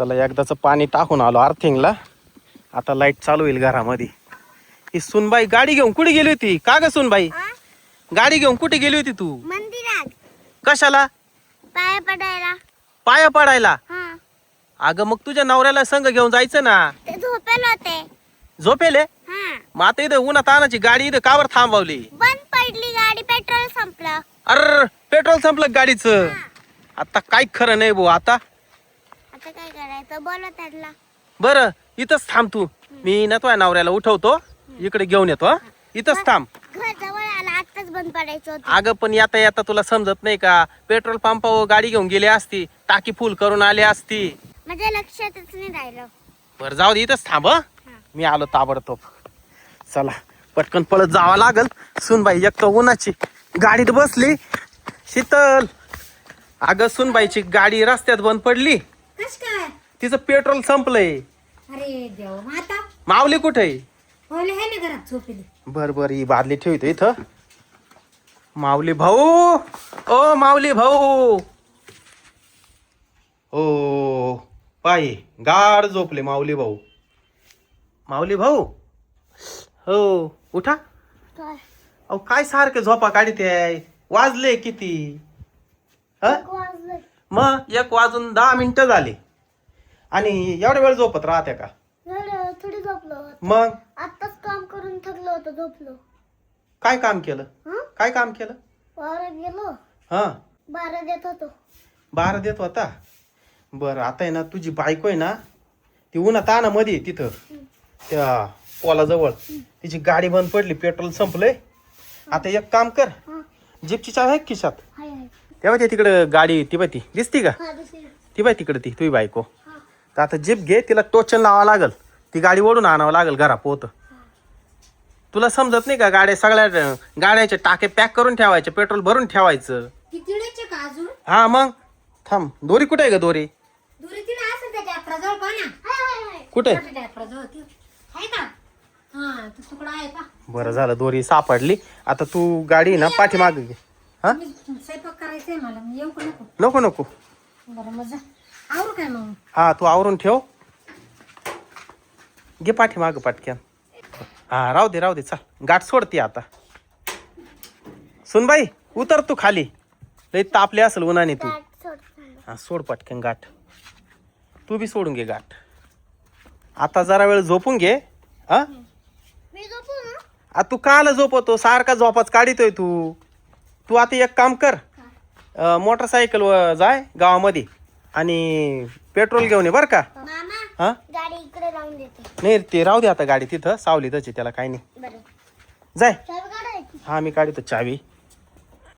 चला एकदाच पाणी टाकून आलो अर्थिंगला. आता लाईट चालू होईल घरामध्ये. ही सुनबाई गाडी घेऊन कुठे गेली होती? का ग सुनबाई गाडी घेऊन कुठे गेली होती तू? मंदिरात. कशाला? पाया पडायला. पाया पडायला? हा. अगं मग तुझ्या नवऱ्याला संग घेऊन जायचं ना. ते झोपेल होते. झोपेले? हा. मग आता इथं उन्हात आणायची गाडी इथं कावर थांबवली? बंद पडली गाडी, पेट्रोल संपलं. अर पेट्रोल संपलं गाडीचं. आता काय खरं नाही भाऊ. आता आता काय करायचं, बोला त्याला. बरं इथंच थांब तू. मी ना तुझ्या नवऱ्याला उठवतो, इकडे घेऊन येतो. हा इथंच थांब. घर जवळ आला, आताच बंद पडायचं होतं. अगं पण येता येता तुला समजत नाही का? पेट्रोल पंपावर गाडी घेऊन गेली असती, टाकी फुल करून आली असती. माझ्या लक्षातच नाही राहिलं. बरं जाऊ दे, इथंच थांब. मी आलो ताबडतोब. चला पटकन पळत जावं लागल. सुनबाई एक तर उन्हाची गाडीत बसली. शीतल, अगं सुनबाईची गाडी रस्त्यात बंद पडली. कस काय? तिचं पेट्रोल संपलंय. अरे देव, मग आता माऊली कुठे? ओले आहे ना घरात झोपेली. बर बर ही बादली ठेवतो इथं. माऊली भाऊ, ओ माऊली भाऊ. ओ पायी गाड झोपले माऊली भाऊ. माऊली भाऊ, हो उठा. काय? अहो काय सारखे झोपा काढीत आहे? वाजले किती? वाजलं. मग 1 वाजून 10 मिनिटं झाली आणि एवढ्या वेळ झोपत राहत्या का? थोडी झोपलो होतो. मग आताच काम करून थकलो होतो, झोपलो. काय काम केलं? हं? काय काम केलं? वावरात गेलो, हा 12 देत होतो. 12 देत होता. बरं आता आहे ना तुझी बायको आहे ना, ती उन्हा ताना मध्ये तिथं त्या पोलाजवळ तिची गाडी बंद पडली, पेट्रोल संपलंय. आता एक काम कर, हा. जीपची चावी आहे का खिशात? हाय हाय. तेव्हा ते तिकडं गाडी ती बाई ती दिसती का? हा, दुसरी. ती बाई तिकडे ती तुझी बायको. हा. तर आता जीप घे, तिला टोचन लावावं लागल. ती गाडी ओढून आणावं लागल घरा पोत. तुला समजत नाही का? गाड्या सगळ्या गाड्याचे टाके पॅक करून ठेवायचे, पेट्रोल भरून ठेवायचं. ती तिळेचे का अजून? हा मग थांब. दोरी कुठे आहे ग? दोरी दुरी तिला असेल त्या ट्रॅक्टरजवळ पहा ना. हाय हाय हाय. कुठे? ट्रॅक्टरजवळ ती आहे का? हा, तो तुकडा आहे का? बरं झालं दोरी सापडली. आता तू गाडी ना पाठीमाग घे. हा मी स्वयंपाक करायचंय मला, मी येऊ का नको? नको नको. बरं मजा आवरू काय मग? हा तू आवरून ठेव. घे पाठीमाग पटक्यान. हा राहू दे चल. गाठ सोडते आता. सुनबाई उतर तू खाली. लई तापले असेल उन्हाने तू. गाठ सोड सांगा. हा सोड पटकन गाठ. तू बी सोडून घे गाठ. आता जरा वेळ झोपून घे. हा मी झोपू ना? आ तू काल झोपतो? सारखा झोपाच काढितोय तू. तू आता एक काम कर, मोटरसायकल जाय गावामध्ये आणि पेट्रोल घेऊन ये बर का. मामा, हा गाडी इकडे लावून देते. नाही ते राहू दे आता, गाडी तिथं सावलीतच आहे, त्याला काही नाही. बरं. जाय. चावी काढायची. हा मी काढतो चावी.